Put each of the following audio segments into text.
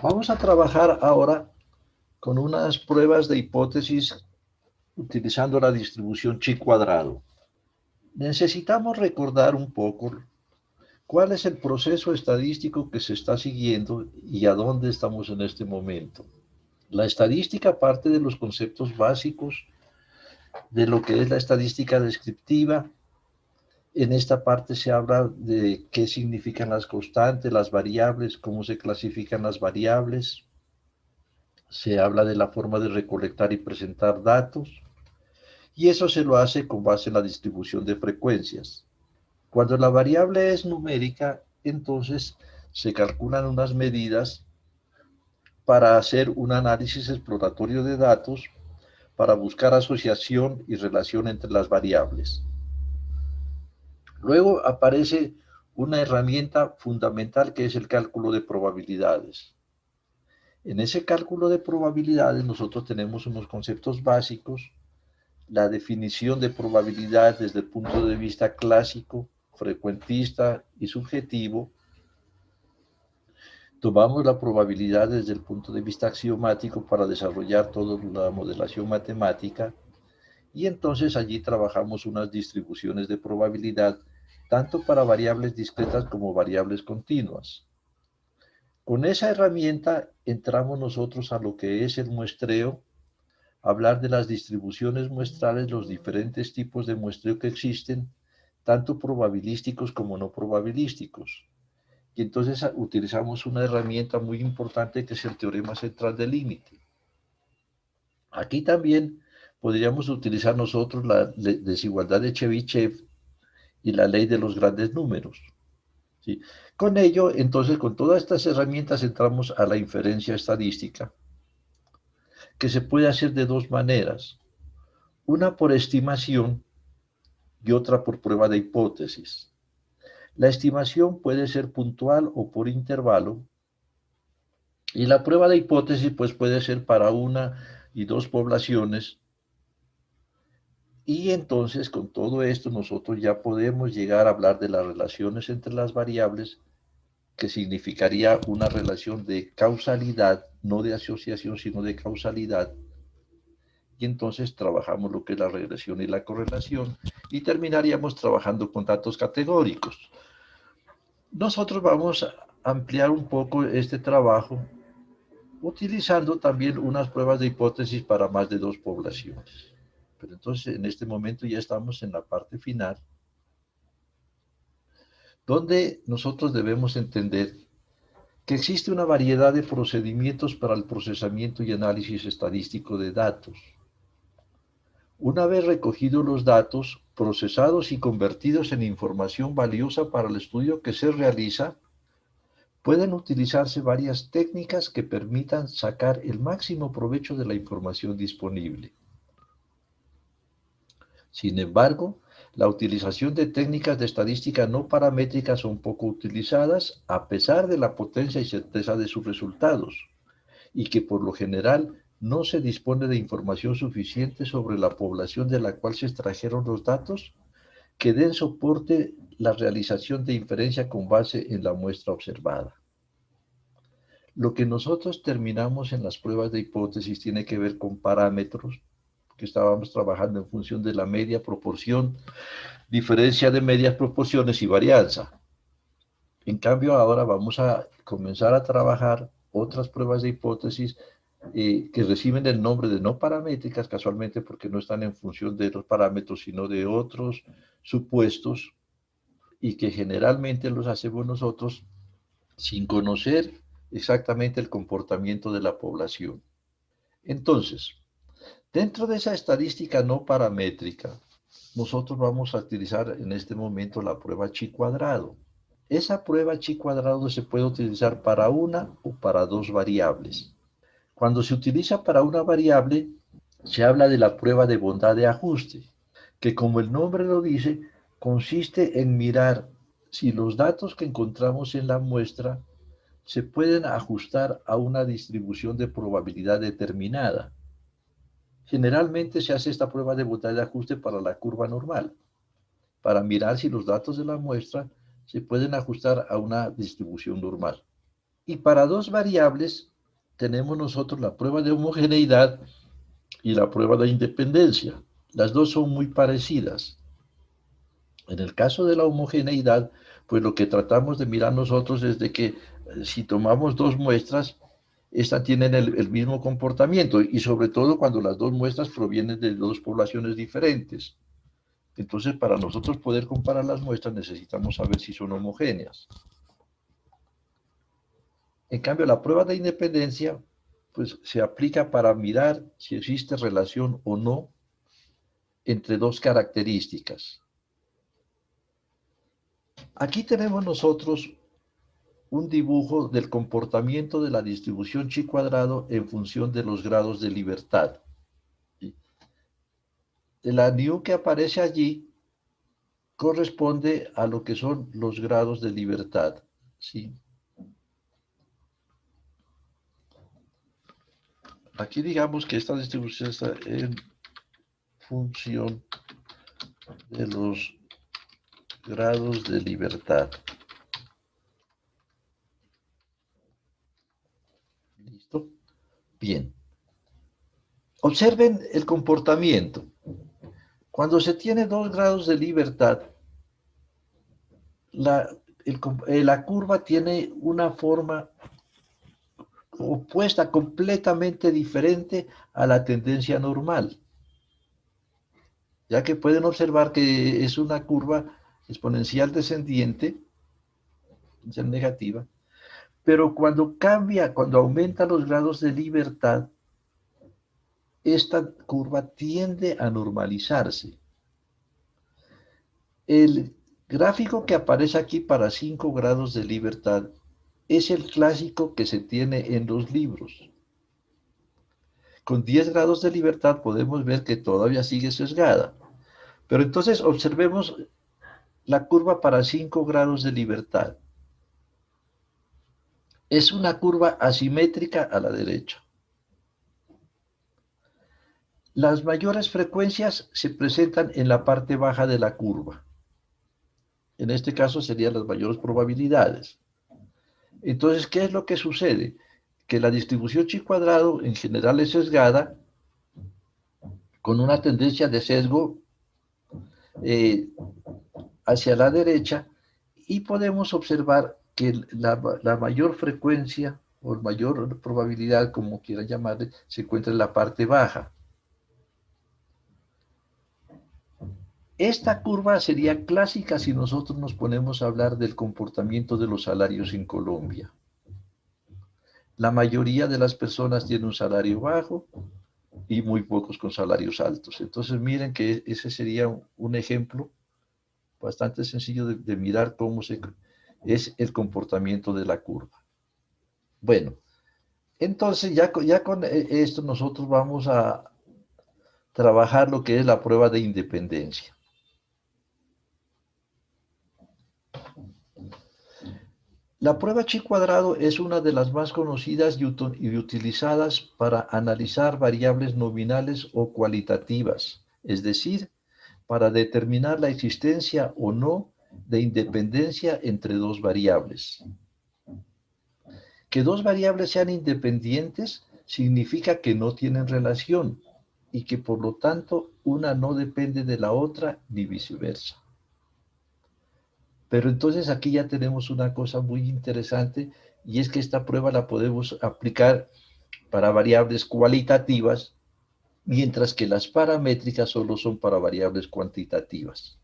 Vamos a trabajar ahora con unas pruebas de hipótesis utilizando la distribución chi cuadrado. Necesitamos recordar un poco cuál es el proceso estadístico que se está siguiendo y a dónde estamos en este momento. La estadística parte de los conceptos básicos de lo que es la estadística descriptiva. En esta parte se habla de qué significan las constantes, las variables, cómo se clasifican las variables. Se habla de la forma de recolectar y presentar datos. Y eso se lo hace con base en la distribución de frecuencias. Cuando la variable es numérica, entonces se calculan unas medidas para hacer un análisis exploratorio de datos para buscar asociación y relación entre las variables. Luego aparece una herramienta fundamental que es el cálculo de probabilidades. En ese cálculo de probabilidades nosotros tenemos unos conceptos básicos, la definición de probabilidad desde el punto de vista clásico, frecuentista y subjetivo. Tomamos la probabilidad desde el punto de vista axiomático para desarrollar toda la modelación matemática y entonces allí trabajamos unas distribuciones de probabilidad tanto para variables discretas como variables continuas. Con esa herramienta entramos nosotros a lo que es el muestreo, hablar de las distribuciones muestrales, los diferentes tipos de muestreo que existen, tanto probabilísticos como no probabilísticos. Y entonces utilizamos una herramienta muy importante que es el teorema central del límite. Aquí también podríamos utilizar nosotros la desigualdad de Chebyshev y la ley de los grandes números. ¿Sí? Con ello, entonces, con todas estas herramientas entramos a la inferencia estadística, que se puede hacer de dos maneras. Una por estimación y otra por prueba de hipótesis. La estimación puede ser puntual o por intervalo, y la prueba de hipótesis pues puede ser para una y dos poblaciones. Y entonces con todo esto nosotros ya podemos llegar a hablar de las relaciones entre las variables, que significaría una relación de causalidad, no de asociación, sino de causalidad. Y entonces trabajamos lo que es la regresión y la correlación y terminaríamos trabajando con datos categóricos. Nosotros vamos a ampliar un poco este trabajo utilizando también unas pruebas de hipótesis para más de dos poblaciones. Pero entonces en este momento ya estamos en la parte final, donde nosotros debemos entender que existe una variedad de procedimientos para el procesamiento y análisis estadístico de datos. Una vez recogidos los datos, procesados y convertidos en información valiosa para el estudio que se realiza, pueden utilizarse varias técnicas que permitan sacar el máximo provecho de la información disponible. Sin embargo, la utilización de técnicas de estadística no paramétricas son poco utilizadas a pesar de la potencia y certeza de sus resultados, y que por lo general no se dispone de información suficiente sobre la población de la cual se extrajeron los datos que den soporte la realización de inferencia con base en la muestra observada. Lo que nosotros terminamos en las pruebas de hipótesis tiene que ver con parámetros que estábamos trabajando en función de la media, proporción, diferencia de medias, proporciones y varianza. En cambio, ahora vamos a comenzar a trabajar otras pruebas de hipótesis que reciben el nombre de no paramétricas, casualmente porque no están en función de los parámetros, sino de otros supuestos, y que generalmente los hacemos nosotros sin conocer exactamente el comportamiento de la población. Entonces, dentro de esa estadística no paramétrica, nosotros vamos a utilizar en este momento la prueba chi cuadrado. Esa prueba chi cuadrado se puede utilizar para una o para dos variables. Cuando se utiliza para una variable, se habla de la prueba de bondad de ajuste, que como el nombre lo dice, consiste en mirar si los datos que encontramos en la muestra se pueden ajustar a una distribución de probabilidad determinada. Generalmente se hace esta prueba de bondad de ajuste para la curva normal, para mirar si los datos de la muestra se pueden ajustar a una distribución normal. Y para dos variables tenemos nosotros la prueba de homogeneidad y la prueba de independencia. Las dos son muy parecidas. En el caso de la homogeneidad, pues lo que tratamos de mirar nosotros es de que si tomamos dos muestras, estas tienen el mismo comportamiento y sobre todo cuando las dos muestras provienen de dos poblaciones diferentes. Entonces, para nosotros poder comparar las muestras necesitamos saber si son homogéneas. En cambio, la prueba de independencia, pues se aplica para mirar si existe relación o no entre dos características. Aquí tenemos nosotros un dibujo del comportamiento de la distribución chi cuadrado en función de los grados de libertad. La nu que aparece allí corresponde a lo que son los grados de libertad, ¿sí? Aquí digamos que esta distribución está en función de los grados de libertad. ¿Listo? Bien. Observen el comportamiento. Cuando se tiene dos grados de libertad, la curva tiene una forma opuesta, completamente diferente a la tendencia normal, ya que pueden observar que es una curva exponencial descendiente, negativa, pero cuando cambia, cuando aumenta los grados de libertad, esta curva tiende a normalizarse. El gráfico que aparece aquí para 5 grados de libertad es el clásico que se tiene en los libros. Con 10 grados de libertad podemos ver que todavía sigue sesgada. Pero entonces observemos la curva para 5 grados de libertad. Es una curva asimétrica a la derecha. Las mayores frecuencias se presentan en la parte baja de la curva. En este caso serían las mayores probabilidades. Entonces, ¿qué es lo que sucede? Que la distribución chi cuadrado en general es sesgada con una tendencia de sesgo hacia la derecha y podemos observar que la mayor frecuencia o mayor probabilidad, como quieran llamarle, se encuentra en la parte baja. Esta curva sería clásica si nosotros nos ponemos a hablar del comportamiento de los salarios en Colombia. La mayoría de las personas tiene un salario bajo y muy pocos con salarios altos. Entonces miren que ese sería un ejemplo bastante sencillo de mirar cómo es el comportamiento de la curva. Bueno, entonces ya con esto nosotros vamos a trabajar lo que es la prueba de independencia. La prueba chi cuadrado es una de las más conocidas y utilizadas para analizar variables nominales o cualitativas, es decir, para determinar la existencia o no de independencia entre dos variables. Que dos variables sean independientes significa que no tienen relación y que por lo tanto una no depende de la otra ni viceversa. Pero entonces aquí ya tenemos una cosa muy interesante y es que esta prueba la podemos aplicar para variables cualitativas, mientras que las paramétricas solo son para variables cuantitativas.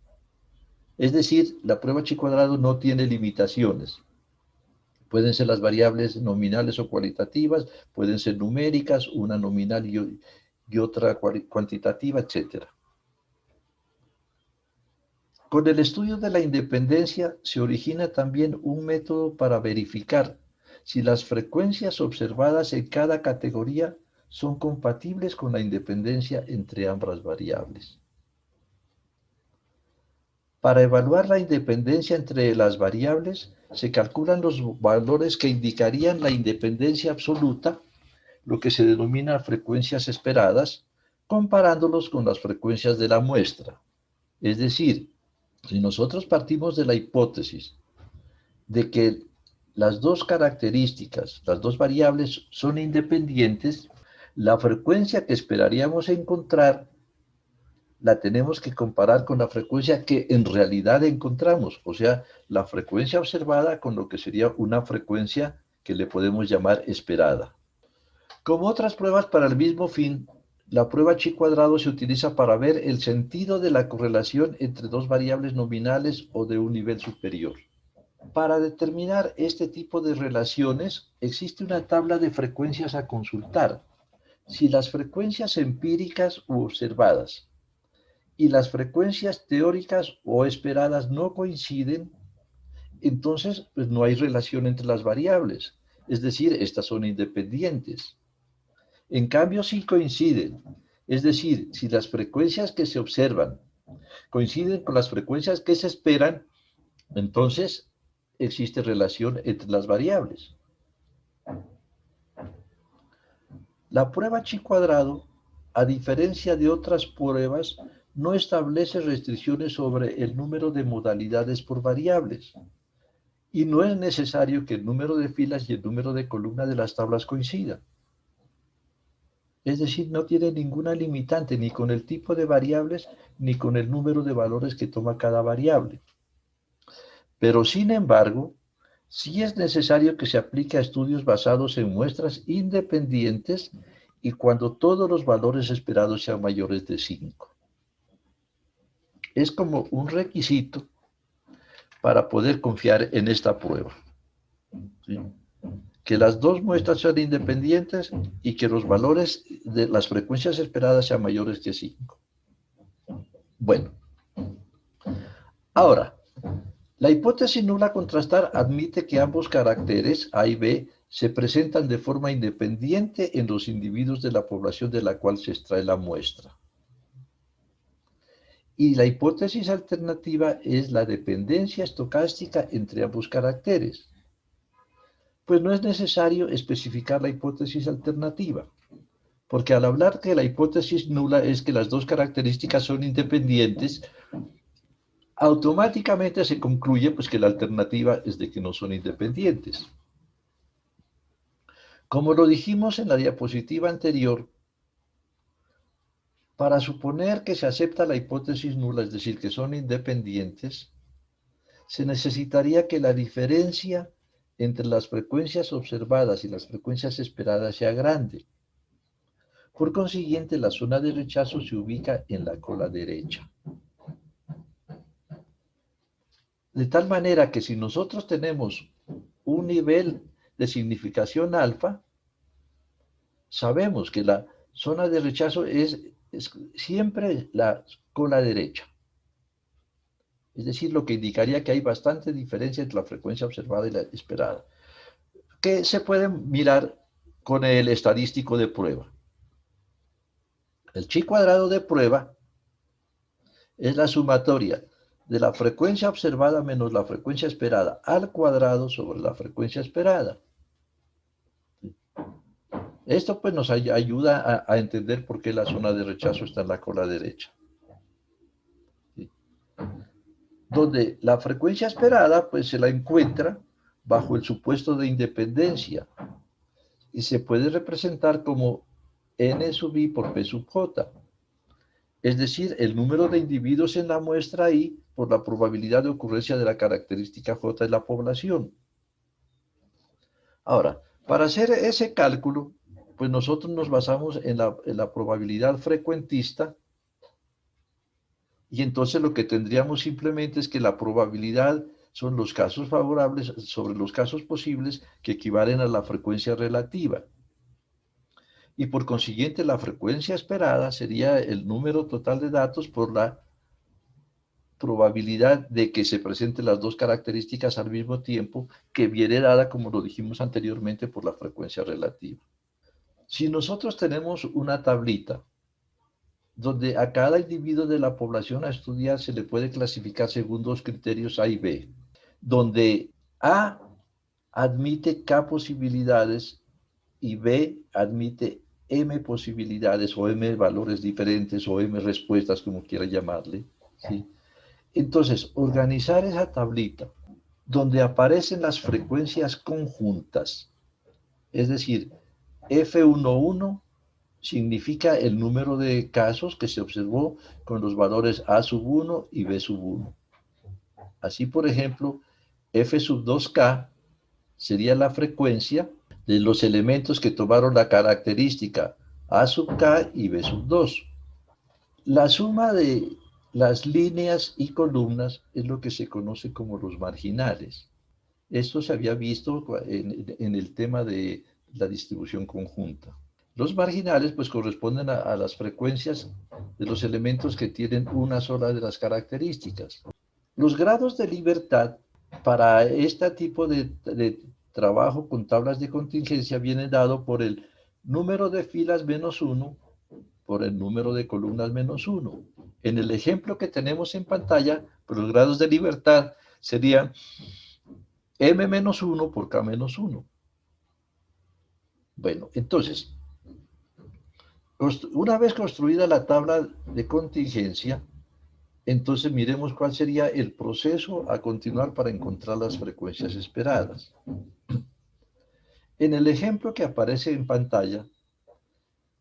Es decir, la prueba chi cuadrado no tiene limitaciones. Pueden ser las variables nominales o cualitativas, pueden ser numéricas, una nominal y otra cuantitativa, etc. Con el estudio de la independencia se origina también un método para verificar si las frecuencias observadas en cada categoría son compatibles con la independencia entre ambas variables. Para evaluar la independencia entre las variables, se calculan los valores que indicarían la independencia absoluta, lo que se denomina frecuencias esperadas, comparándolos con las frecuencias de la muestra. Es decir, si nosotros partimos de la hipótesis de que las dos características, las dos variables son independientes, la frecuencia que esperaríamos encontrar la tenemos que comparar con la frecuencia que en realidad encontramos, o sea, la frecuencia observada con lo que sería una frecuencia que le podemos llamar esperada. Como otras pruebas para el mismo fin, la prueba chi cuadrado se utiliza para ver el sentido de la correlación entre dos variables nominales o de un nivel superior. Para determinar este tipo de relaciones, existe una tabla de frecuencias a consultar. Si las frecuencias empíricas u observadas y las frecuencias teóricas o esperadas no coinciden, entonces pues no hay relación entre las variables. Es decir, estas son independientes. En cambio, si coinciden, es decir, si las frecuencias que se observan coinciden con las frecuencias que se esperan, entonces existe relación entre las variables. La prueba chi cuadrado, a diferencia de otras pruebas, no establece restricciones sobre el número de modalidades por variables. Y no es necesario que el número de filas y el número de columnas de las tablas coincidan. Es decir, no tiene ninguna limitante ni con el tipo de variables ni con el número de valores que toma cada variable. Pero sin embargo, sí es necesario que se aplique a estudios basados en muestras independientes y cuando todos los valores esperados sean mayores de 5. Es como un requisito para poder confiar en esta prueba. ¿Sí? Que las dos muestras sean independientes y que los valores de las frecuencias esperadas sean mayores que 5. Bueno, ahora, la hipótesis nula contrastar admite que ambos caracteres, A y B, se presentan de forma independiente en los individuos de la población de la cual se extrae la muestra. Y la hipótesis alternativa es la dependencia estocástica entre ambos caracteres. Pues no es necesario especificar la hipótesis alternativa, porque al hablar que la hipótesis nula es que las dos características son independientes, automáticamente se concluye pues, que la alternativa es de que no son independientes. Como lo dijimos en la diapositiva anterior, para suponer que se acepta la hipótesis nula, es decir, que son independientes, se necesitaría que la diferencia entre las frecuencias observadas y las frecuencias esperadas sea grande. Por consiguiente, la zona de rechazo se ubica en la cola derecha. De tal manera que si nosotros tenemos un nivel de significación alfa, sabemos que la zona de rechazo es siempre la cola derecha. Es decir, lo que indicaría que hay bastante diferencia entre la frecuencia observada y la esperada, que se puede mirar con el estadístico de prueba. El chi cuadrado de prueba es la sumatoria de la frecuencia observada menos la frecuencia esperada al cuadrado sobre la frecuencia esperada. Esto pues nos ayuda a entender por qué la zona de rechazo está en la cola derecha. ¿Sí? Donde la frecuencia esperada pues se la encuentra bajo el supuesto de independencia y se puede representar como n sub i por p sub j. Es decir, el número de individuos en la muestra I por la probabilidad de ocurrencia de la característica J de la población. Ahora, para hacer ese cálculo, pues nosotros nos basamos en la probabilidad frecuentista y entonces lo que tendríamos simplemente es que la probabilidad son los casos favorables sobre los casos posibles que equivalen a la frecuencia relativa. Y por consiguiente la frecuencia esperada sería el número total de datos por la probabilidad de que se presenten las dos características al mismo tiempo, que viene dada, como lo dijimos anteriormente, por la frecuencia relativa. Si nosotros tenemos una tablita donde a cada individuo de la población a estudiar se le puede clasificar según dos criterios A y B, donde A admite K posibilidades y B admite M posibilidades o M valores diferentes o M respuestas, como quiera llamarle, ¿sí? Entonces, organizar esa tablita donde aparecen las frecuencias conjuntas. Es decir, F11 significa el número de casos que se observó con los valores A sub 1 y B sub 1. Así, por ejemplo, F sub 2K sería la frecuencia de los elementos que tomaron la característica A sub K y B sub 2. La suma de las líneas y columnas es lo que se conoce como los marginales. Esto se había visto en el tema de la distribución conjunta. Los marginales pues corresponden a las frecuencias de los elementos que tienen una sola de las características. Los grados de libertad para este tipo de trabajo con tablas de contingencia vienen dado por el número de filas menos 1 por el número de columnas menos 1. En el ejemplo que tenemos en pantalla, pues los grados de libertad serían M menos 1 por K menos 1. Bueno, entonces, una vez construida la tabla de contingencia, entonces miremos cuál sería el proceso a continuar para encontrar las frecuencias esperadas. En el ejemplo que aparece en pantalla,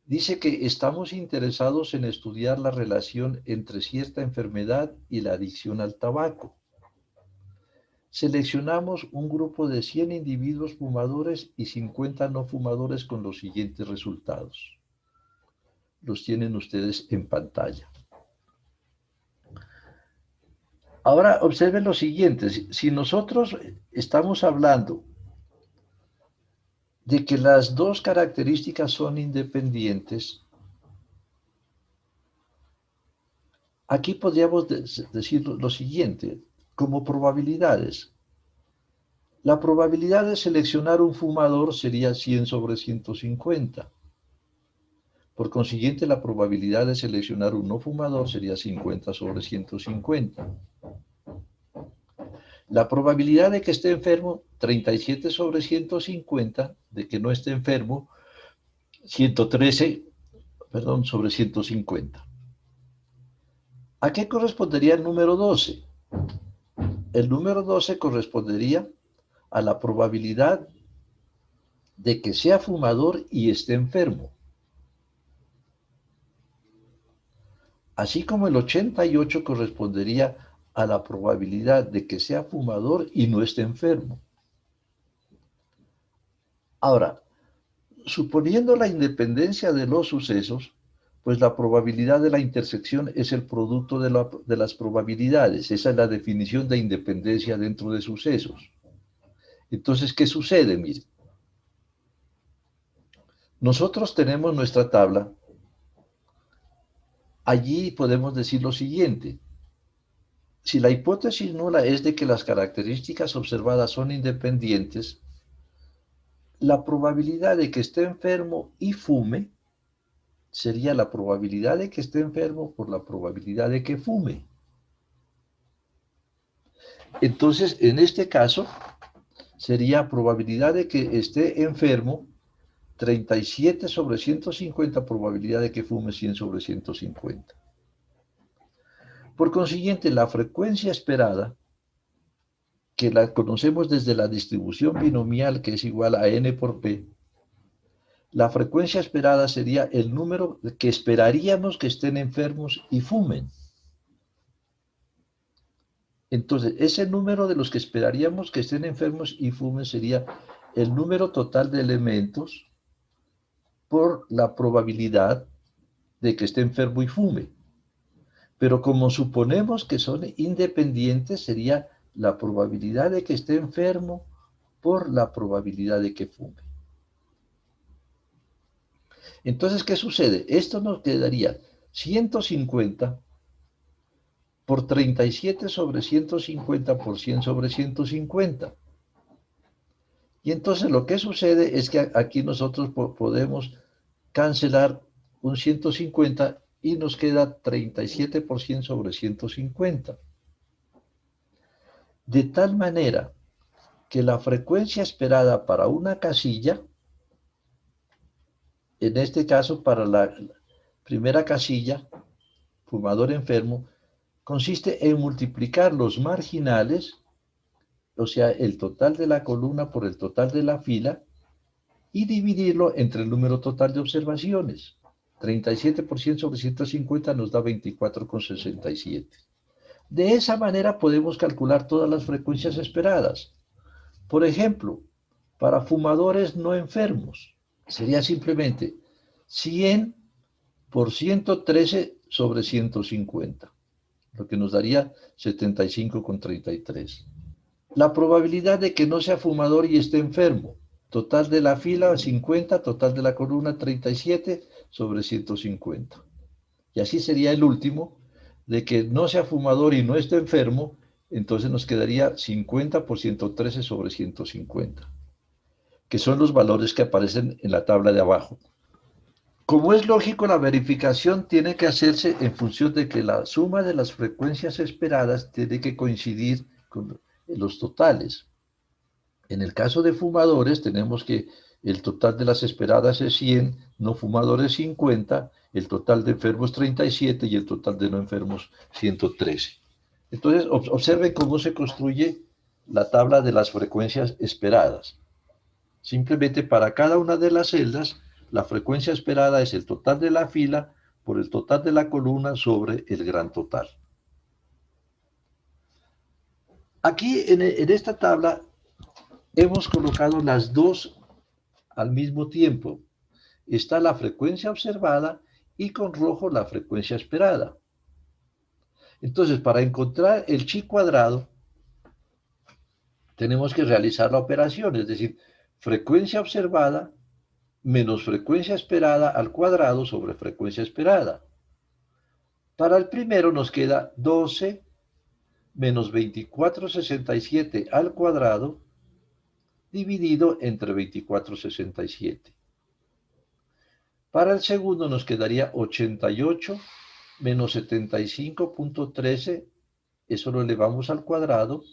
dice que estamos interesados en estudiar la relación entre cierta enfermedad y la adicción al tabaco. Seleccionamos un grupo de 100 individuos fumadores y 50 no fumadores con los siguientes resultados. Los tienen ustedes en pantalla. Ahora observen lo siguiente, si nosotros estamos hablando de que las dos características son independientes, aquí podríamos decir lo siguiente, como probabilidades. La probabilidad de seleccionar un fumador sería 100 sobre 150. Por consiguiente, la probabilidad de seleccionar un no fumador sería 50 sobre 150. La probabilidad de que esté enfermo, 37 sobre 150, de que no esté enfermo, 113, sobre 150. ¿A qué correspondería el número 12? El número 12 correspondería a la probabilidad de que sea fumador y esté enfermo. Así como el 88 correspondería a la probabilidad de que sea fumador y no esté enfermo. Ahora, suponiendo la independencia de los sucesos, pues la probabilidad de la intersección es el producto de las probabilidades. Esa es la definición de independencia dentro de sucesos. Entonces, ¿qué sucede? Miren, nosotros tenemos nuestra tabla. Allí podemos decir lo siguiente. Si la hipótesis nula es de que las características observadas son independientes, la probabilidad de que esté enfermo y fume sería la probabilidad de que esté enfermo por la probabilidad de que fume. Entonces, en este caso, sería probabilidad de que esté enfermo 37 sobre 150, probabilidad de que fume 100 sobre 150. Por consiguiente, la frecuencia esperada, que la conocemos desde la distribución binomial, que es igual a n por p, la frecuencia esperada sería el número que esperaríamos que estén enfermos y fumen. Entonces, ese número de los que esperaríamos que estén enfermos y fumen sería el número total de elementos por la probabilidad de que esté enfermo y fume. Pero como suponemos que son independientes, sería la probabilidad de que esté enfermo por la probabilidad de que fume. Entonces, ¿qué sucede? Esto nos quedaría 150 por 37 sobre 150 por 100 sobre 150. Y entonces lo que sucede es que aquí nosotros podemos cancelar un 150 y nos queda 37% sobre 150. De tal manera que la frecuencia esperada para una casilla, en este caso para la primera casilla, fumador enfermo, consiste en multiplicar los marginales o sea, el total de la columna por el total de la fila, y dividirlo entre el número total de observaciones. 37% sobre 150 nos da 24,67. De esa manera podemos calcular todas las frecuencias esperadas. Por ejemplo, para fumadores no enfermos, sería simplemente 100 por 113 sobre 150, lo que nos daría 75,33. La probabilidad de que no sea fumador y esté enfermo, total de la fila 50, total de la columna 37 sobre 150. Y así sería el último, de que no sea fumador y no esté enfermo, entonces nos quedaría 50 por 113 sobre 150, que son los valores que aparecen en la tabla de abajo. Como es lógico, la verificación tiene que hacerse en función de que la suma de las frecuencias esperadas tiene que coincidir con los totales. En el caso de fumadores, tenemos que el total de las esperadas es 100, no fumadores 50, el total de enfermos 37 y el total de no enfermos 113. Entonces, observen cómo se construye la tabla de las frecuencias esperadas. Simplemente para cada una de las celdas, la frecuencia esperada es el total de la fila por el total de la columna sobre el gran total. Aquí en esta tabla hemos colocado las dos al mismo tiempo. Está la frecuencia observada y con rojo la frecuencia esperada. Entonces, para encontrar el chi cuadrado, tenemos que realizar la operación, es decir, frecuencia observada menos frecuencia esperada al cuadrado sobre frecuencia esperada. Para el primero nos queda 12 menos 24,67 al cuadrado dividido entre 24,67. Para el segundo nos quedaría 88 menos 75,13, eso lo elevamos al cuadrado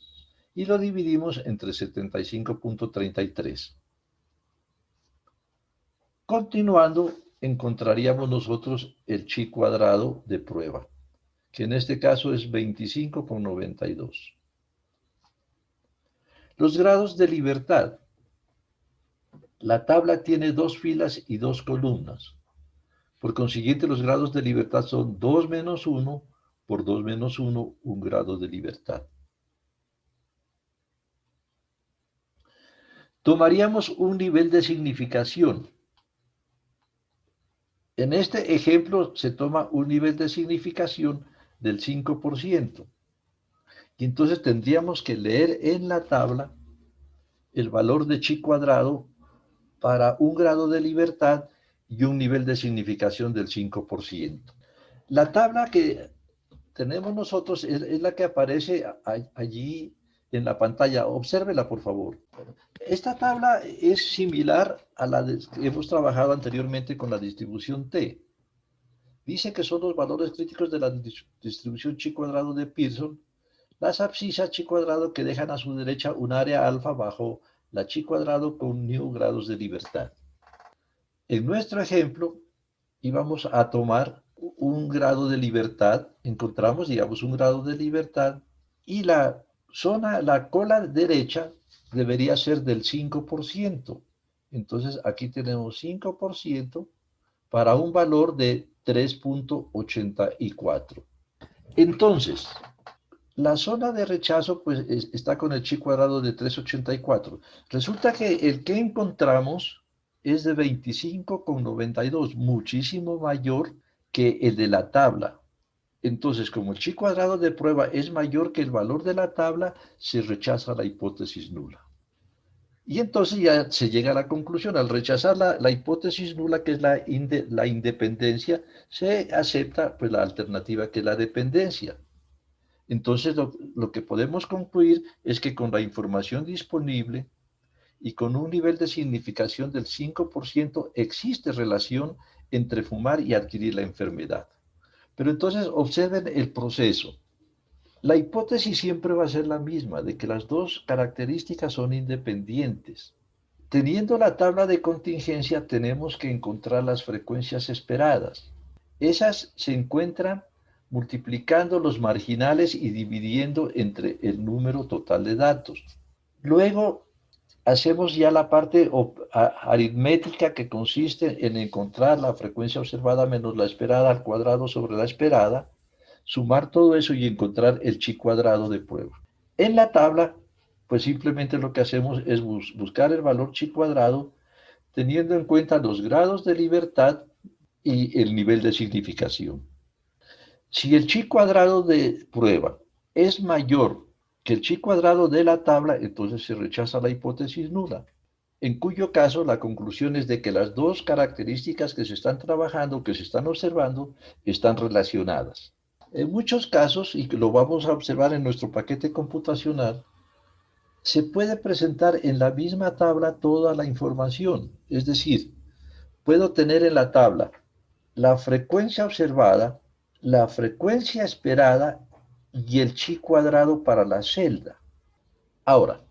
y lo dividimos entre 75,33. Continuando, encontraríamos nosotros el chi cuadrado de prueba, que en este caso es 25,92. Los grados de libertad. La tabla tiene dos filas y dos columnas. Por consiguiente, los grados de libertad son 2 menos 1 por 2 menos 1, un grado de libertad. Tomaríamos un nivel de significación. En este ejemplo se toma un nivel de significación del 5%. Y entonces tendríamos que leer en la tabla el valor de chi cuadrado para un grado de libertad y un nivel de significación del 5%. La tabla que tenemos nosotros es la que aparece allí en la pantalla. Obsérvela, por favor. Esta tabla es similar a la que hemos trabajado anteriormente con la distribución T. Dice que son los valores críticos de la distribución chi cuadrado de Pearson, las abscisas chi cuadrado que dejan a su derecha un área alfa bajo la chi cuadrado con nu grados de libertad. En nuestro ejemplo, íbamos a tomar un grado de libertad, encontramos, digamos, un grado de libertad y la zona, la cola derecha debería ser del 5%. Entonces, aquí tenemos 5% para un valor de 3,84. Entonces, la zona de rechazo pues está con el chi cuadrado de 3,84. Resulta que el que encontramos es de 25,92, muchísimo mayor que el de la tabla. Entonces, como el chi cuadrado de prueba es mayor que el valor de la tabla, se rechaza la hipótesis nula. Y entonces ya se llega a la conclusión, al rechazar la hipótesis nula, que es la independencia, se acepta pues la alternativa que es la dependencia. Entonces, lo que podemos concluir es que con la información disponible y con un nivel de significación del 5% existe relación entre fumar y adquirir la enfermedad. Pero entonces observen el proceso. La hipótesis siempre va a ser la misma, de que las dos características son independientes. Teniendo la tabla de contingencia, tenemos que encontrar las frecuencias esperadas. Esas se encuentran multiplicando los marginales y dividiendo entre el número total de datos. Luego hacemos ya la parte aritmética, que consiste en encontrar la frecuencia observada menos la esperada al cuadrado sobre la esperada, sumar todo eso y encontrar el chi cuadrado de prueba. En la tabla, pues simplemente lo que hacemos es buscar el valor chi cuadrado teniendo en cuenta los grados de libertad y el nivel de significación. Si el chi cuadrado de prueba es mayor que el chi cuadrado de la tabla, entonces se rechaza la hipótesis nula, en cuyo caso la conclusión es de que las dos características que se están trabajando, que se están observando, están relacionadas. En muchos casos, y lo vamos a observar en nuestro paquete computacional, se puede presentar en la misma tabla toda la información. Es decir, puedo tener en la tabla la frecuencia observada, la frecuencia esperada y el chi cuadrado para la celda. Ahora,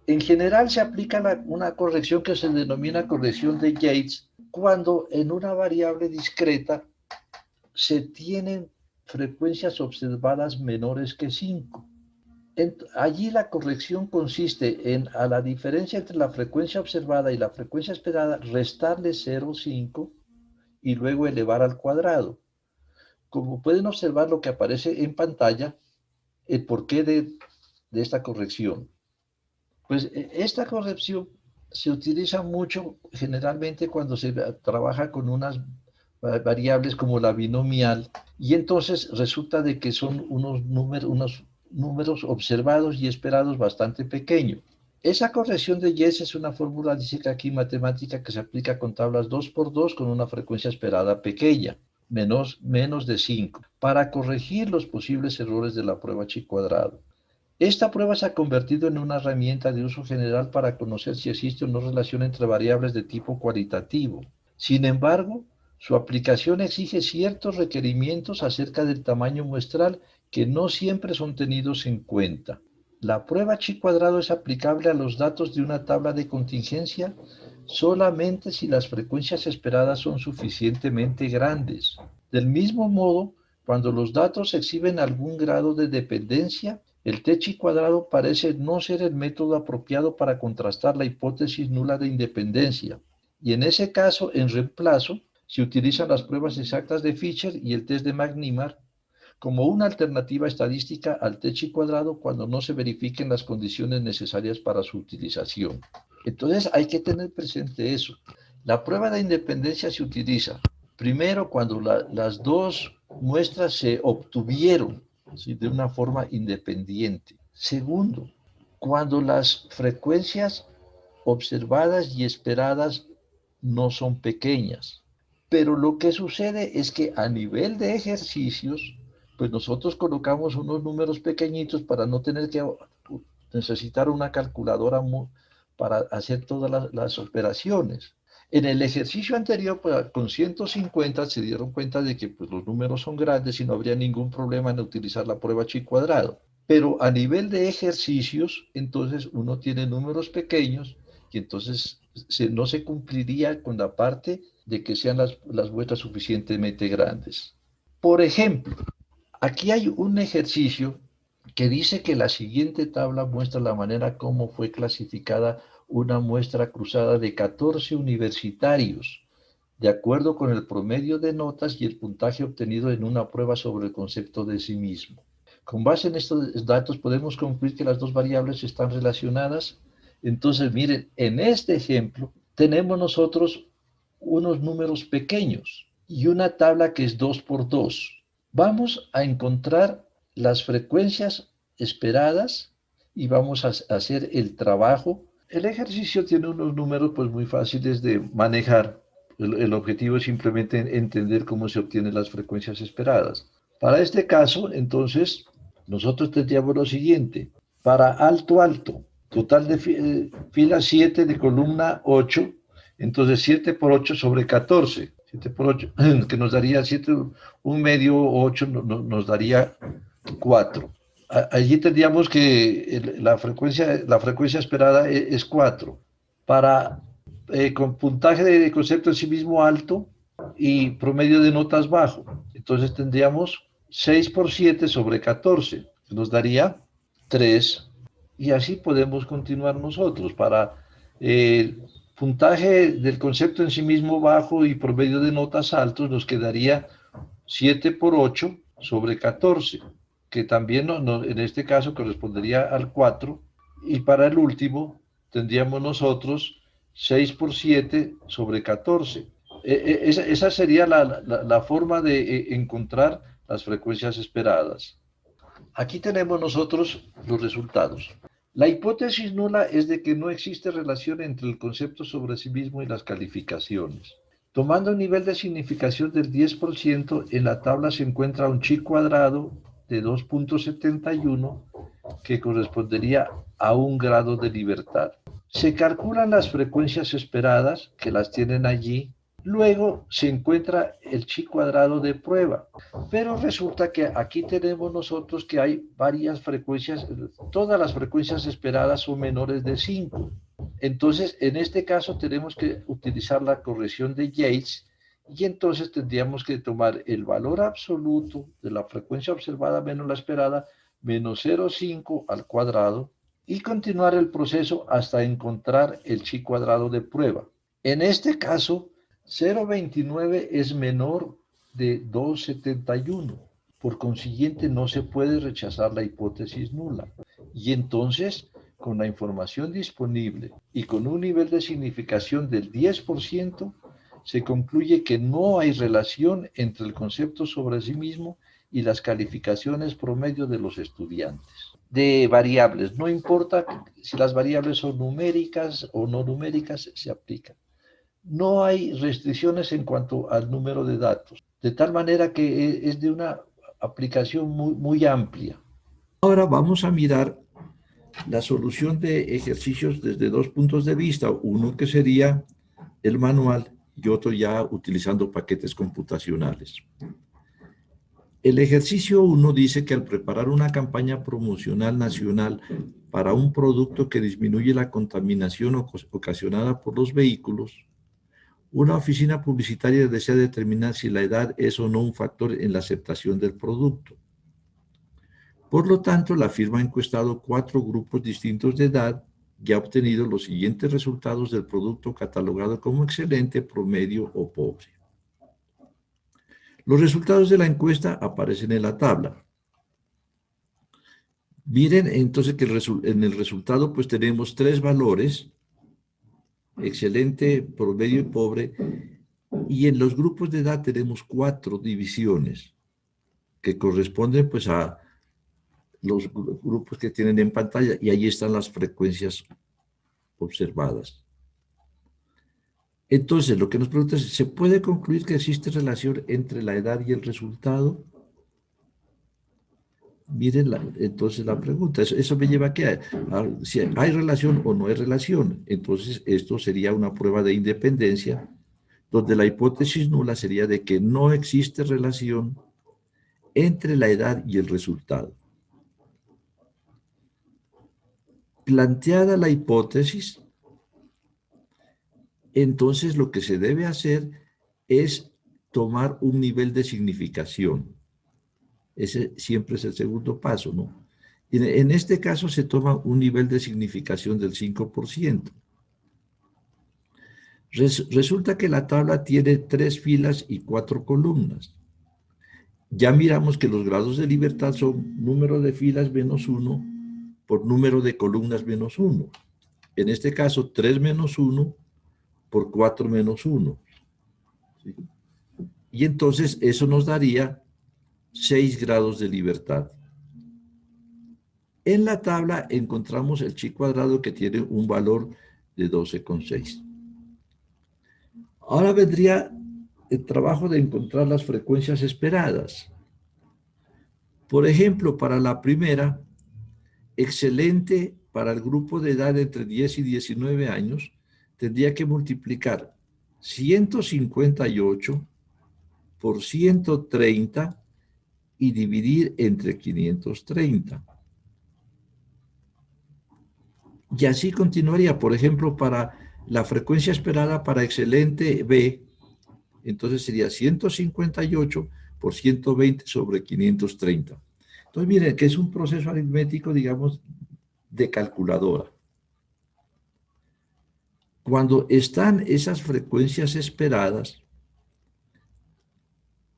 en general se aplica una corrección que se denomina corrección de Yates cuando en una variable discreta se tienen frecuencias observadas menores que 5. Allí la corrección consiste en, a la diferencia entre la frecuencia observada y la frecuencia esperada, restarle 0,5 y luego elevar al cuadrado. Como pueden observar lo que aparece en pantalla, el porqué de esta corrección. Pues esta corrección se utiliza mucho generalmente cuando se trabaja con unas variables como la binomial, y entonces resulta de que son unos números observados y esperados bastante pequeños. Esa corrección de Yes es una fórmula, dice que aquí matemática, que se aplica con tablas 2×2 con una frecuencia esperada pequeña, menos de 5, para corregir los posibles errores de la prueba chi cuadrado. Esta prueba se ha convertido en una herramienta de uso general para conocer si existe o no relación entre variables de tipo cualitativo. Sin embargo, su aplicación exige ciertos requerimientos acerca del tamaño muestral que no siempre son tenidos en cuenta. La prueba chi cuadrado es aplicable a los datos de una tabla de contingencia solamente si las frecuencias esperadas son suficientemente grandes. Del mismo modo, cuando los datos exhiben algún grado de dependencia, el t chi cuadrado parece no ser el método apropiado para contrastar la hipótesis nula de independencia. Y en ese caso, en reemplazo, se utilizan las pruebas exactas de Fisher y el test de McNemar como una alternativa estadística al t chi cuadrado cuando no se verifiquen las condiciones necesarias para su utilización. Entonces hay que tener presente eso. La prueba de independencia se utiliza primero cuando las dos muestras se obtuvieron, ¿sí?, de una forma independiente. Segundo, cuando las frecuencias observadas y esperadas no son pequeñas. Pero lo que sucede es que a nivel de ejercicios, pues nosotros colocamos unos números pequeñitos para no tener que necesitar una calculadora para hacer todas las operaciones. En el ejercicio anterior, pues, con 150 se dieron cuenta de que pues, los números son grandes y no habría ningún problema en utilizar la prueba chi cuadrado. Pero a nivel de ejercicios, entonces uno tiene números pequeños y entonces no se cumpliría con la parte de que sean las muestras suficientemente grandes. Por ejemplo, aquí hay un ejercicio que dice que la siguiente tabla muestra la manera como fue clasificada una muestra cruzada de 14 universitarios, de acuerdo con el promedio de notas y el puntaje obtenido en una prueba sobre el concepto de sí mismo. Con base en estos datos podemos concluir que las dos variables están relacionadas. Entonces, miren, en este ejemplo tenemos nosotros unos números pequeños y una tabla que es 2×2. Vamos a encontrar las frecuencias esperadas y vamos a hacer el trabajo. El ejercicio tiene unos números pues muy fáciles de manejar. El objetivo es simplemente entender cómo se obtienen las frecuencias esperadas. Para este caso, entonces, nosotros tendríamos lo siguiente. Para alto, alto, total de fila 7 de columna 8, entonces 7 por 8 sobre 14. 7 por 8, que nos daría 7, un medio 8 nos daría 4. Allí tendríamos que la frecuencia esperada es 4. Para, con puntaje de concepto en sí mismo alto y promedio de notas bajo. Entonces tendríamos 6 por 7 sobre 14, que nos daría 3. Y así podemos continuar nosotros. Para puntaje del concepto en sí mismo bajo y promedio de notas altos, nos quedaría 7 por 8 sobre 14, que también en este caso correspondería al 4. Y para el último, tendríamos nosotros 6 por 7 sobre 14. Esa sería la forma de encontrar las frecuencias esperadas. Aquí tenemos nosotros los resultados. La hipótesis nula es de que no existe relación entre el concepto sobre sí mismo y las calificaciones. Tomando un nivel de significación del 10%, en la tabla se encuentra un chi cuadrado de 2.71 que correspondería a un grado de libertad. Se calculan las frecuencias esperadas, que las tienen allí. Luego se encuentra el chi cuadrado de prueba, pero resulta que aquí tenemos nosotros que hay varias frecuencias, todas las frecuencias esperadas son menores de 5. Entonces, en este caso tenemos que utilizar la corrección de Yates y entonces tendríamos que tomar el valor absoluto de la frecuencia observada menos la esperada menos 0,5 al cuadrado y continuar el proceso hasta encontrar el chi cuadrado de prueba. En este caso, 0,29 es menor de 2,71. Por consiguiente, no se puede rechazar la hipótesis nula. Y entonces, con la información disponible y con un nivel de significación del 10%, se concluye que no hay relación entre el concepto sobre sí mismo y las calificaciones promedio de los estudiantes. De variables, no importa si las variables son numéricas o no numéricas, se aplican. No hay restricciones en cuanto al número de datos, de tal manera que es de una aplicación muy amplia. Ahora vamos a mirar la solución de ejercicios desde dos puntos de vista, uno que sería el manual y otro ya utilizando paquetes computacionales. El ejercicio 1 dice que al preparar una campaña promocional nacional para un producto que disminuye la contaminación ocasionada por los vehículos, una oficina publicitaria desea determinar si la edad es o no un factor en la aceptación del producto. Por lo tanto, la firma ha encuestado 4 grupos distintos de edad y ha obtenido los siguientes resultados del producto catalogado como excelente, promedio o pobre. Los resultados de la encuesta aparecen en la tabla. Miren entonces que en el resultado pues tenemos 3 valores, excelente, promedio y pobre, y en los grupos de edad tenemos 4 divisiones que corresponden pues a los grupos que tienen en pantalla y ahí están las frecuencias observadas. Entonces, lo que nos pregunta es, ¿se puede concluir que existe relación entre la edad y el resultado? Miren entonces la pregunta, eso me lleva a que si hay relación o no hay relación. Entonces, esto sería una prueba de independencia, donde la hipótesis nula sería de que no existe relación entre la edad y el resultado. Planteada la hipótesis, entonces lo que se debe hacer es tomar un nivel de significación. Ese siempre es el segundo paso, ¿no? En este caso se toma un nivel de significación del 5%. Resulta que la tabla tiene 3 filas y 4 columnas. Ya miramos que los grados de libertad son número de filas menos 1 por número de columnas menos 1. En este caso, 3 menos 1 por 4 menos 1. ¿Sí? Y entonces eso nos daría 6 grados de libertad. En la tabla encontramos el chi cuadrado que tiene un valor de 12,6. Ahora vendría el trabajo de encontrar las frecuencias esperadas. Por ejemplo, para la primera, excelente para el grupo de edad entre 10 y 19 años, tendría que multiplicar 158 por 130 y dividir entre 530. Y así continuaría. Por ejemplo, para la frecuencia esperada para excelente B, entonces sería 158 por 120 sobre 530. Entonces, miren, que es un proceso aritmético, digamos, de calculadora. Cuando están esas frecuencias esperadas,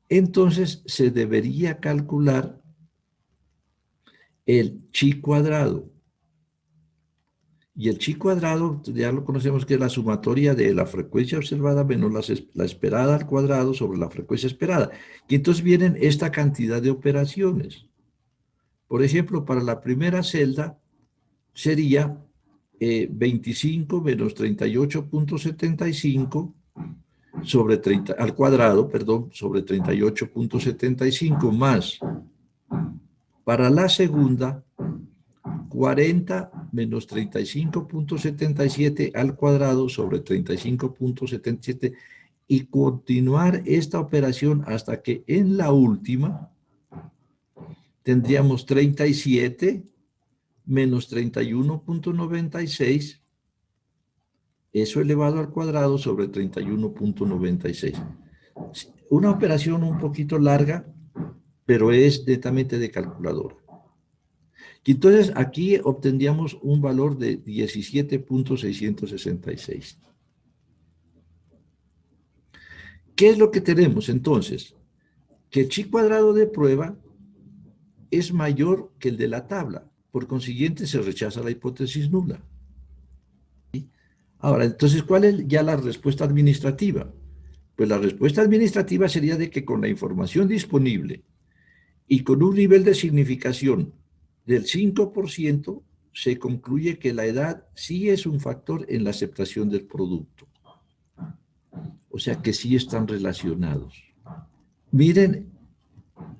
entonces se debería calcular el chi cuadrado. Y el chi cuadrado, ya lo conocemos, que es la sumatoria de la frecuencia observada menos la esperada al cuadrado sobre la frecuencia esperada. Y entonces vienen esta cantidad de operaciones. Por ejemplo, para la primera celda sería 25 menos 38.75 sobre 30, al cuadrado, perdón, sobre 38.75 más. Para la segunda, 40 menos 35.77 al cuadrado sobre 35.77 y continuar esta operación hasta que en la última tendríamos 37 menos 31.96, eso elevado al cuadrado sobre 31.96. Una operación un poquito larga, pero es netamente de calculadora. Y entonces aquí obtendríamos un valor de 17.666. ¿Qué es lo que tenemos entonces? Que el chi cuadrado de prueba es mayor que el de la tabla. Por consiguiente, se rechaza la hipótesis nula. ¿Sí? Ahora, entonces, ¿cuál es ya la respuesta administrativa? Pues la respuesta administrativa sería de que con la información disponible y con un nivel de significación del 5%, se concluye que la edad sí es un factor en la aceptación del producto. O sea que sí están relacionados. Miren,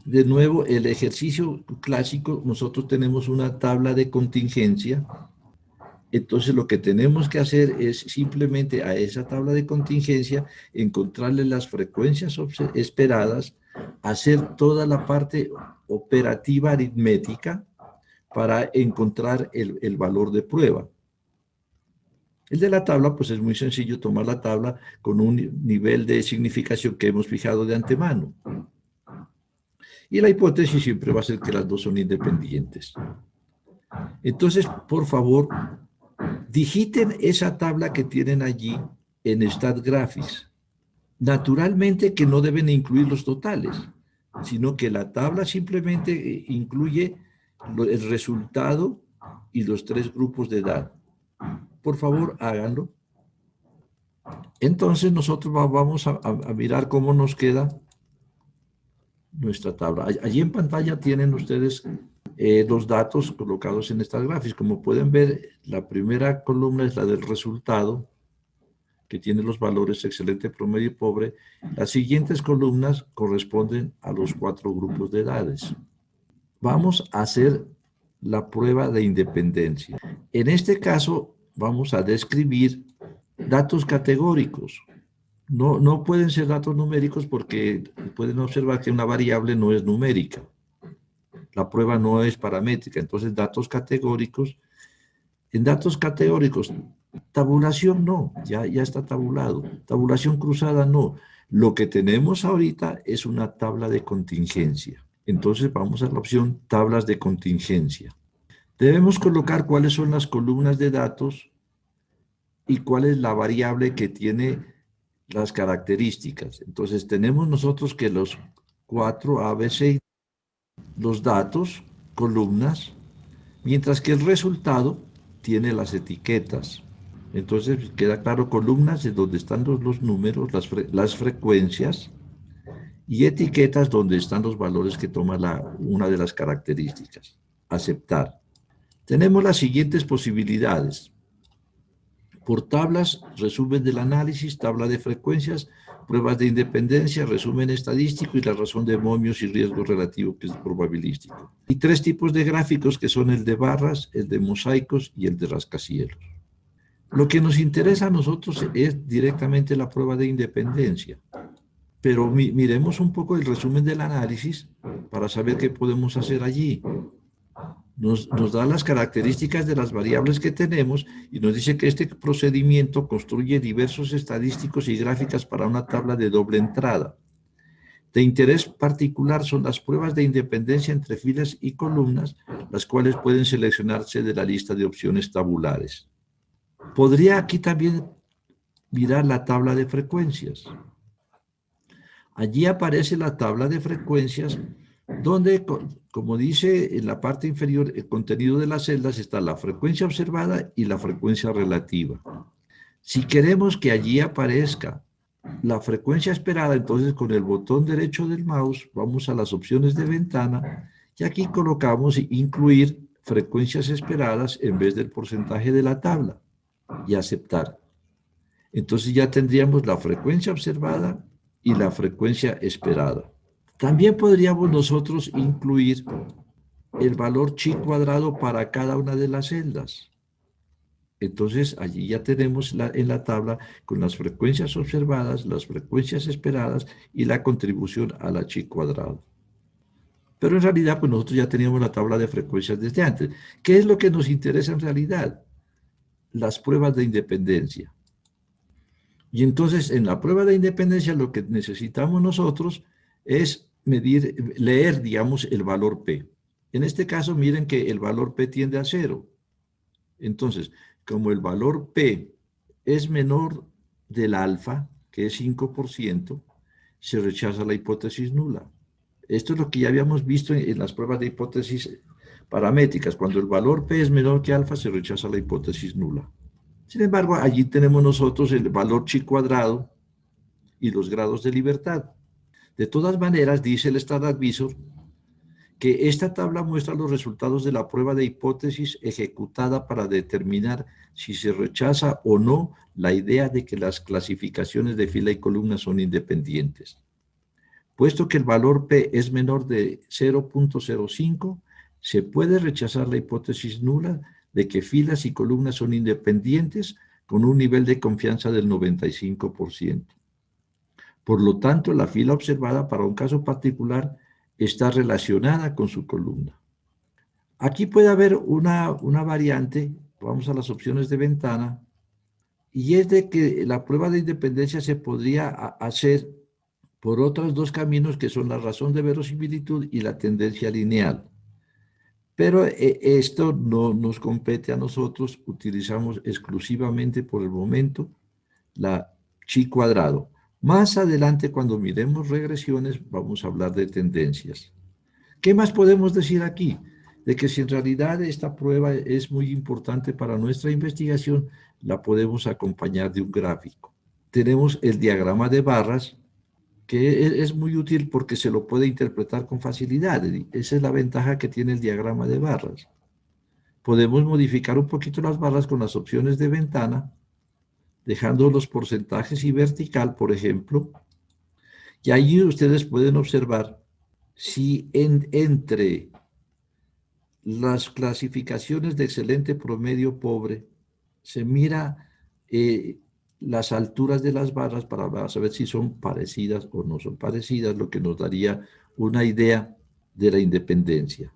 de nuevo, el ejercicio clásico, nosotros tenemos una tabla de contingencia. Entonces lo que tenemos que hacer es simplemente a esa tabla de contingencia encontrarle las frecuencias esperadas, hacer toda la parte operativa aritmética para encontrar el valor de prueba. El de la tabla, pues es muy sencillo tomar la tabla con un nivel de significación que hemos fijado de antemano. Y la hipótesis siempre va a ser que las dos son independientes. Entonces, por favor, digiten esa tabla que tienen allí en StatGraphics. Naturalmente que no deben incluir los totales, sino que la tabla simplemente incluye el resultado y los tres grupos de edad. Por favor, háganlo. Entonces nosotros vamos a mirar cómo nos queda nuestra tabla. Allí en pantalla tienen ustedes los datos colocados en StatGraphics. Como pueden ver, la primera columna es la del resultado, que tiene los valores excelente, promedio y pobre. Las siguientes columnas corresponden a los 4 grupos de edades. Vamos a hacer la prueba de independencia. En este caso, vamos a describir datos categóricos. No pueden ser datos numéricos porque pueden observar que una variable no es numérica. La prueba no es paramétrica. Entonces, datos categóricos. En datos categóricos, tabulación no, ya está tabulado. Tabulación cruzada no. Lo que tenemos ahorita es una tabla de contingencia. Entonces vamos a la opción tablas de contingencia. Debemos colocar cuáles son las columnas de datos y cuál es la variable que tiene las características. Entonces tenemos nosotros que los 4 A, B, C, los datos, columnas, mientras que el resultado tiene las etiquetas. Entonces queda claro, columnas es donde están los números, las frecuencias, y etiquetas donde están los valores que toma una de las características. Aceptar. Tenemos las siguientes posibilidades. Por tablas, resumen del análisis, tabla de frecuencias, pruebas de independencia, resumen estadístico y la razón de momios y riesgo relativo, que es probabilístico. Y 3 tipos de gráficos que son el de barras, el de mosaicos y el de rascacielos. Lo que nos interesa a nosotros es directamente la prueba de independencia. Pero miremos un poco el resumen del análisis para saber qué podemos hacer allí. Nos da las características de las variables que tenemos y nos dice que este procedimiento construye diversos estadísticos y gráficas para una tabla de doble entrada. De interés particular son las pruebas de independencia entre filas y columnas, las cuales pueden seleccionarse de la lista de opciones tabulares. Podría aquí también mirar la tabla de frecuencias. Allí aparece la tabla de frecuencias donde, como dice en la parte inferior, el contenido de las celdas está la frecuencia observada y la frecuencia relativa. Si queremos que allí aparezca la frecuencia esperada, entonces con el botón derecho del mouse vamos a las opciones de ventana y aquí colocamos incluir frecuencias esperadas en vez del porcentaje de la tabla y aceptar. Entonces ya tendríamos la frecuencia observada y la frecuencia esperada. También podríamos nosotros incluir el valor chi cuadrado para cada una de las celdas. Entonces allí ya tenemos en la tabla con las frecuencias observadas, las frecuencias esperadas y la contribución a la chi cuadrado. Pero en realidad pues nosotros ya teníamos la tabla de frecuencias desde antes. ¿Qué es lo que nos interesa en realidad? Las pruebas de independencia. Y entonces en la prueba de independencia lo que necesitamos nosotros es leer, digamos, el valor P. En este caso miren que el valor P tiende a 0. Entonces, como el valor P es menor del alfa, que es 5%, se rechaza la hipótesis nula. Esto es lo que ya habíamos visto en las pruebas de hipótesis paramétricas. Cuando el valor P es menor que alfa, se rechaza la hipótesis nula. Sin embargo, allí tenemos nosotros el valor chi cuadrado y los grados de libertad. De todas maneras, dice el Standard Advisor que esta tabla muestra los resultados de la prueba de hipótesis ejecutada para determinar si se rechaza o no la idea de que las clasificaciones de fila y columna son independientes. Puesto que el valor P es menor de 0.05, se puede rechazar la hipótesis nula de que filas y columnas son independientes con un nivel de confianza del 95%. Por lo tanto, la fila observada para un caso particular está relacionada con su columna. Aquí puede haber una variante, vamos a las opciones de ventana, y es de que la prueba de independencia se podría hacer por otros dos caminos que son la razón de verosimilitud y la tendencia lineal. Pero esto no nos compete a nosotros, utilizamos exclusivamente por el momento la chi cuadrado. Más adelante, cuando miremos regresiones, vamos a hablar de tendencias. ¿Qué más podemos decir aquí? De que si en realidad esta prueba es muy importante para nuestra investigación, la podemos acompañar de un gráfico. Tenemos el diagrama de barras, que es muy útil porque se lo puede interpretar con facilidad. Esa es la ventaja que tiene el diagrama de barras. Podemos modificar un poquito las barras con las opciones de ventana, dejando los porcentajes y vertical, por ejemplo, y allí ustedes pueden observar si entre las clasificaciones de excelente, promedio, pobre, se mira las alturas de las barras para saber si son parecidas o no son parecidas, lo que nos daría una idea de la independencia.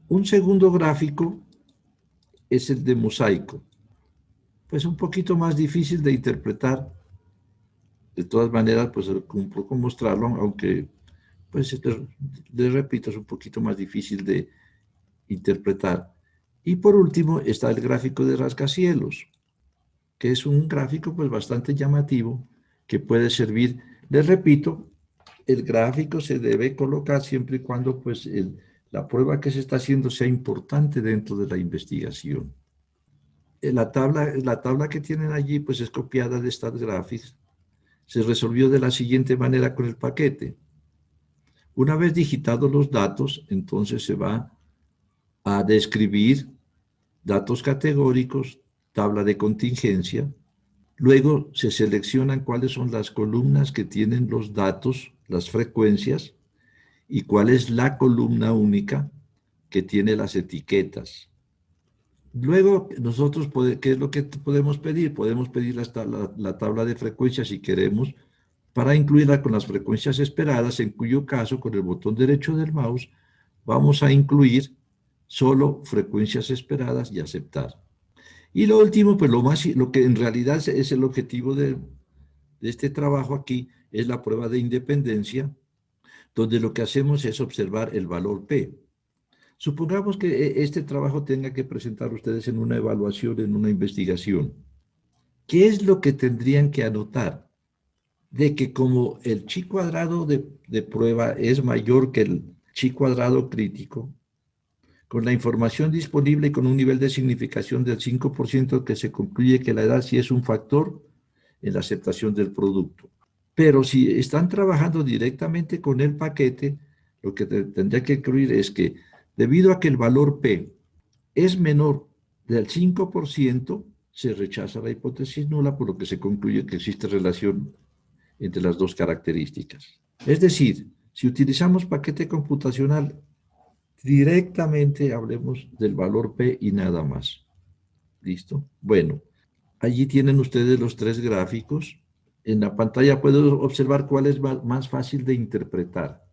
Un segundo gráfico es el de mosaico. Pues un poquito más difícil de interpretar. De todas maneras, pues cumplo con mostrarlo, aunque, pues, les repito, es un poquito más difícil de interpretar. Y por último está el gráfico de rascacielos, que es un gráfico pues bastante llamativo que puede servir. Les repito, el gráfico se debe colocar siempre y cuando pues la prueba que se está haciendo sea importante dentro de la investigación. La tabla que tienen allí pues es copiada de StatGraphics. Se resolvió de la siguiente manera con el paquete. Una vez digitados los datos, entonces se va a describir datos categóricos, tabla de contingencia. Luego se seleccionan cuáles son las columnas que tienen los datos, las frecuencias, y cuál es la columna única que tiene las etiquetas. Luego nosotros, ¿qué es lo que podemos pedir? Podemos pedir la tabla de frecuencias si queremos, para incluirla con las frecuencias esperadas, en cuyo caso con el botón derecho del mouse vamos a incluir solo frecuencias esperadas y aceptar. Y lo último, pues lo que en realidad es el objetivo de este trabajo aquí, es la prueba de independencia, donde lo que hacemos es observar el valor P. Supongamos que este trabajo tenga que presentar ustedes en una evaluación, en una investigación. ¿Qué es lo que tendrían que anotar? De que como el chi cuadrado de prueba es mayor que el chi cuadrado crítico, con la información disponible y con un nivel de significación del 5% que se concluye que la edad sí es un factor en la aceptación del producto. Pero si están trabajando directamente con el paquete, lo que tendría que incluir es que debido a que el valor P es menor del 5%, se rechaza la hipótesis nula, por lo que se concluye que existe relación entre las dos características. Es decir, si utilizamos paquete computacional, directamente hablemos del valor P y nada más. ¿Listo? Bueno, allí tienen ustedes los tres gráficos. En la pantalla pueden observar cuál es más fácil de interpretar.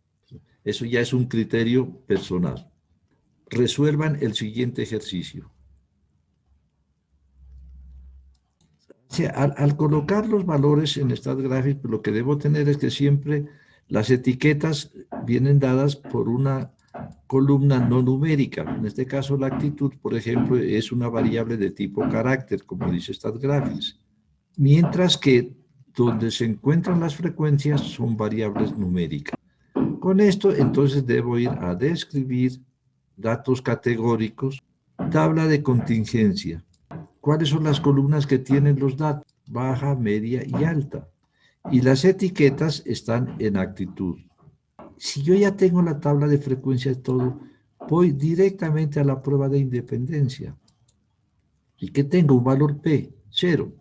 Eso ya es un criterio personal. Resuelvan el siguiente ejercicio. O sea, al colocar los valores en StatGraphics, lo que debo tener es que siempre las etiquetas vienen dadas por una columna no numérica. En este caso, la actitud, por ejemplo, es una variable de tipo carácter, como dice StatGraphics. Mientras que donde se encuentran las frecuencias son variables numéricas. Con esto, entonces, debo ir a describir datos categóricos, tabla de contingencia. ¿Cuáles son las columnas que tienen los datos? Baja, media y alta. Y las etiquetas están en actitud. Si yo ya tengo la tabla de frecuencia y todo, voy directamente a la prueba de independencia. ¿Y qué tengo? Un valor P, 0.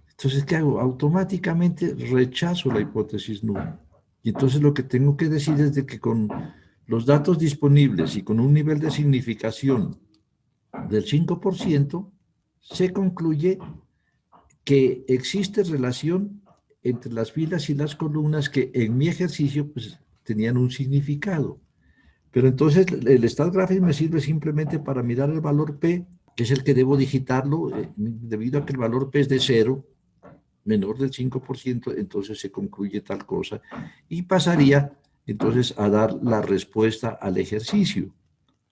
Entonces, ¿qué hago? Automáticamente rechazo la hipótesis nula. Y entonces lo que tengo que decir es de que con los datos disponibles y con un nivel de significación del 5%, se concluye que existe relación entre las filas y las columnas que en mi ejercicio pues, tenían un significado. Pero entonces el StatGraphics me sirve simplemente para mirar el valor P, que es el que debo digitarlo, debido a que el valor P es de 0, menor del 5%, entonces se concluye tal cosa. Y pasaría entonces a dar la respuesta al ejercicio.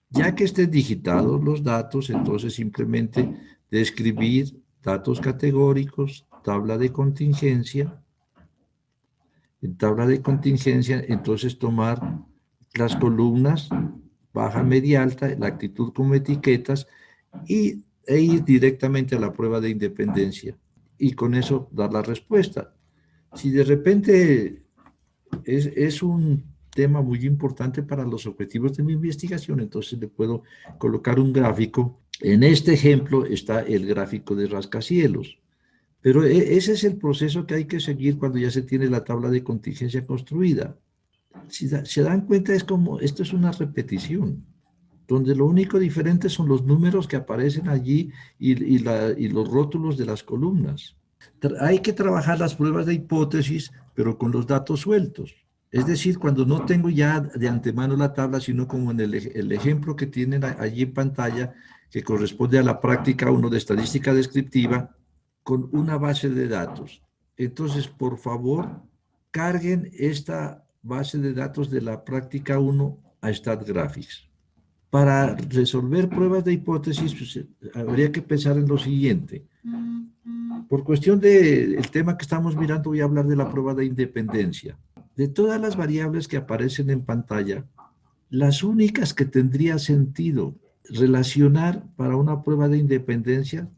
Ya que estén digitados los datos, entonces simplemente describir datos categóricos, tabla de contingencia. En tabla de contingencia, entonces tomar las columnas baja, media, alta, la actitud como etiquetas e ir directamente a la prueba de independencia. Y con eso dar la respuesta. Si de repente es un tema muy importante para los objetivos de mi investigación, entonces le puedo colocar un gráfico. En este ejemplo está el gráfico de rascacielos, pero ese es el proceso que hay que seguir cuando ya se tiene la tabla de contingencia construida. Si se dan cuenta, es como, esto es una repetición, donde lo único diferente son los números que aparecen allí y los rótulos de las columnas. Hay que trabajar las pruebas de hipótesis, pero con los datos sueltos. Es decir, cuando no tengo ya de antemano la tabla, sino como en el ejemplo que tienen allí en pantalla, que corresponde a la práctica 1 de estadística descriptiva, con una base de datos. Entonces, por favor, carguen esta base de datos de la práctica 1 a StatGraphics. Para resolver pruebas de hipótesis, pues, habría que pensar en lo siguiente. Por cuestión del tema que estamos mirando, voy a hablar de la prueba de independencia. De todas las variables que aparecen en pantalla, las únicas que tendría sentido relacionar para una prueba de independencia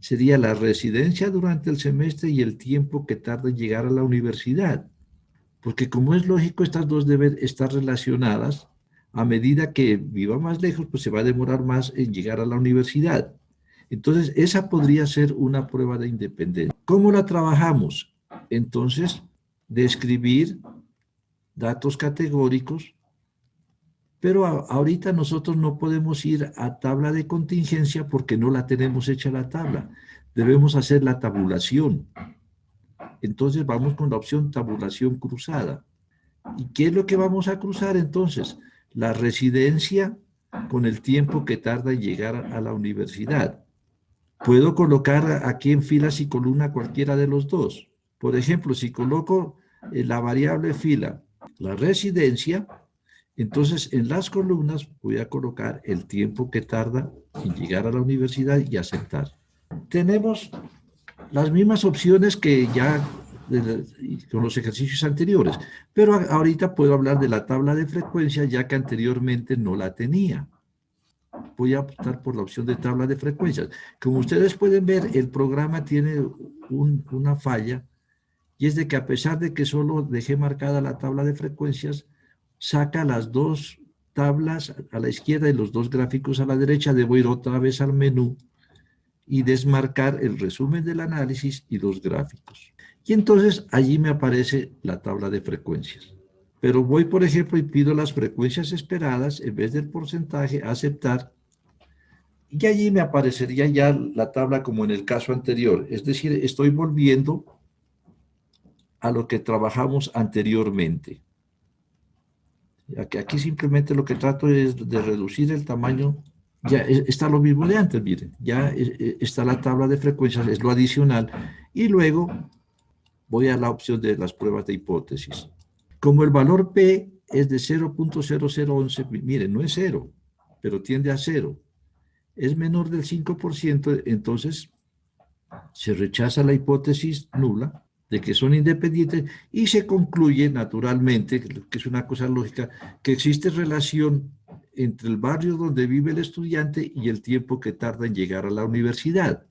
sería la residencia durante el semestre y el tiempo que tarda en llegar a la universidad. Porque como es lógico, estas dos deben estar relacionadas. A medida que viva más lejos, pues se va a demorar más en llegar a la universidad. Entonces, esa podría ser una prueba de independencia. ¿Cómo la trabajamos? Entonces, describir datos categóricos, pero ahorita nosotros no podemos ir a tabla de contingencia porque no la tenemos hecha la tabla. Debemos hacer la tabulación. Entonces, vamos con la opción tabulación cruzada. ¿Y qué es lo que vamos a cruzar entonces? La residencia con el tiempo que tarda en llegar a la universidad. Puedo colocar aquí en filas y columna cualquiera de los dos. Por ejemplo, si coloco la variable fila, la residencia, entonces en las columnas voy a colocar el tiempo que tarda en llegar a la universidad y aceptar. Tenemos las mismas opciones que ya con los ejercicios anteriores, pero ahorita puedo hablar de la tabla de frecuencia ya que anteriormente no la tenía. Voy a optar por la opción de tabla de frecuencias. Como ustedes pueden ver, el programa tiene una falla, y es de que a pesar de que solo dejé marcada la tabla de frecuencias, saca las dos tablas a la izquierda y los dos gráficos a la derecha. Debo ir otra vez al menú y desmarcar el resumen del análisis y los gráficos. Y entonces allí me aparece la tabla de frecuencias. Pero voy, por ejemplo, y pido las frecuencias esperadas, en vez del porcentaje, aceptar, y allí me aparecería ya la tabla como en el caso anterior. Es decir, estoy volviendo a lo que trabajamos anteriormente. Aquí simplemente lo que trato es de reducir el tamaño. Ya está lo mismo de antes, miren. Ya está la tabla de frecuencias, es lo adicional. Y luego voy a la opción de las pruebas de hipótesis. Como el valor P es de 0.0011, miren, no es 0, pero tiende a 0. Es menor del 5%, entonces se rechaza la hipótesis nula de que son independientes y se concluye naturalmente, que es una cosa lógica, que existe relación entre el barrio donde vive el estudiante y el tiempo que tarda en llegar a la universidad.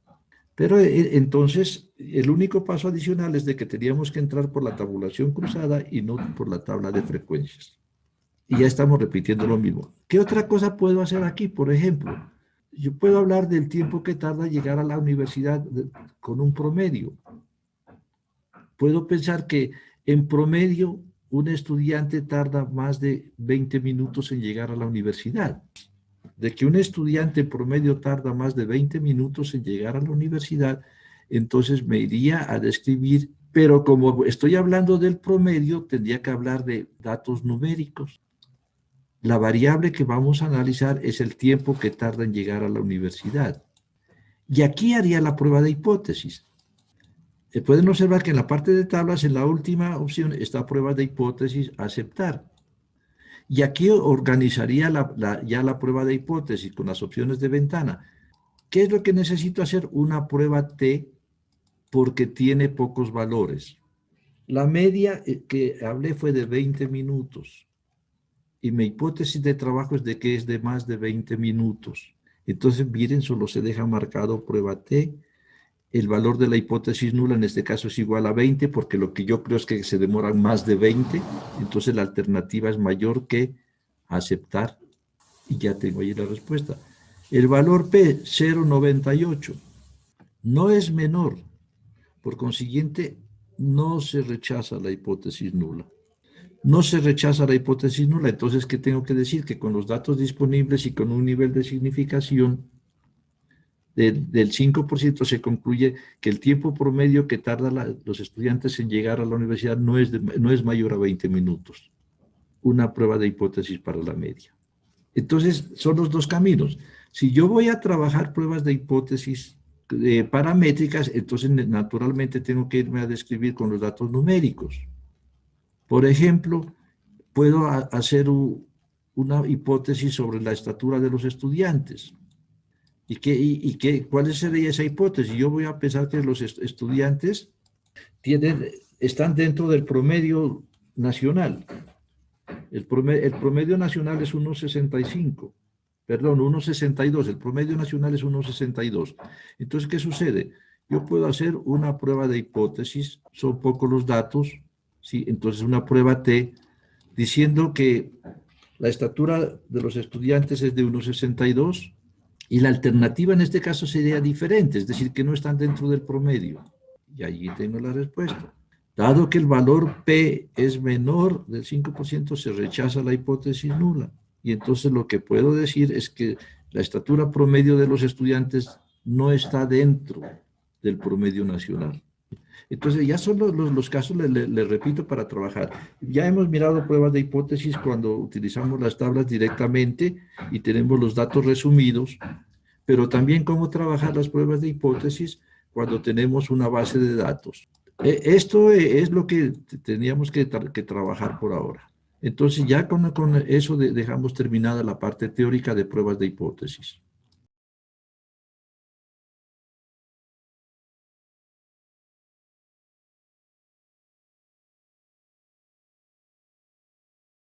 Pero entonces el único paso adicional es de que teníamos que entrar por la tabulación cruzada y no por la tabla de frecuencias. Y ya estamos repitiendo lo mismo. ¿Qué otra cosa puedo hacer aquí? Por ejemplo, yo puedo hablar del tiempo que tarda llegar a la universidad con un promedio. Puedo pensar que en promedio un estudiante tarda más de 20 minutos en llegar a la universidad. De que un estudiante en promedio tarda más de 20 minutos en llegar a la universidad, entonces me iría a describir, pero como estoy hablando del promedio, tendría que hablar de datos numéricos. La variable que vamos a analizar es el tiempo que tarda en llegar a la universidad. Y aquí haría la prueba de hipótesis. Pueden observar que en la parte de tablas, en la última opción, está prueba de hipótesis, aceptar. Y aquí organizaría ya la prueba de hipótesis con las opciones de ventana. ¿Qué es lo que necesito hacer? Una prueba T porque tiene pocos valores. La media que hablé fue de 20 minutos. Y mi hipótesis de trabajo es de que es de más de 20 minutos. Entonces, miren, solo se deja marcado prueba T. El valor de la hipótesis nula en este caso es igual a 20, porque lo que yo creo es que se demoran más de 20. Entonces, la alternativa es mayor que aceptar. Y ya tengo ahí la respuesta. El valor P, 0,98, no es menor. Por consiguiente, no se rechaza la hipótesis nula. No se rechaza la hipótesis nula, entonces, ¿qué tengo que decir? Que con los datos disponibles y con un nivel de significación del 5% se concluye que el tiempo promedio que tardan los estudiantes en llegar a la universidad no es mayor a 20 minutos. Una prueba de hipótesis para la media. Entonces, son los dos caminos. Si yo voy a trabajar pruebas de hipótesis paramétricas, entonces naturalmente tengo que irme a describir con los datos numéricos. Por ejemplo, puedo hacer una hipótesis sobre la estatura de los estudiantes. ¿Cuál sería esa hipótesis? Yo voy a pensar que los estudiantes están dentro del promedio nacional. El promedio nacional es 1,65. Perdón, 1,62. El promedio nacional es 1,62. Entonces, ¿qué sucede? Yo puedo hacer una prueba de hipótesis. Son pocos los datos. ¿Sí? Entonces, una prueba T diciendo que la estatura de los estudiantes es de 1,62 y la alternativa en este caso sería diferente, es decir, que no están dentro del promedio. Y allí tengo la respuesta. Dado que el valor P es menor del 5%, se rechaza la hipótesis nula. Y entonces lo que puedo decir es que la estatura promedio de los estudiantes no está dentro del promedio nacional. Entonces ya son los casos, les repito, para trabajar. Ya hemos mirado pruebas de hipótesis cuando utilizamos las tablas directamente y tenemos los datos resumidos, pero también cómo trabajar las pruebas de hipótesis cuando tenemos una base de datos. Esto es lo que teníamos que trabajar por ahora. Entonces ya con eso dejamos terminada la parte teórica de pruebas de hipótesis.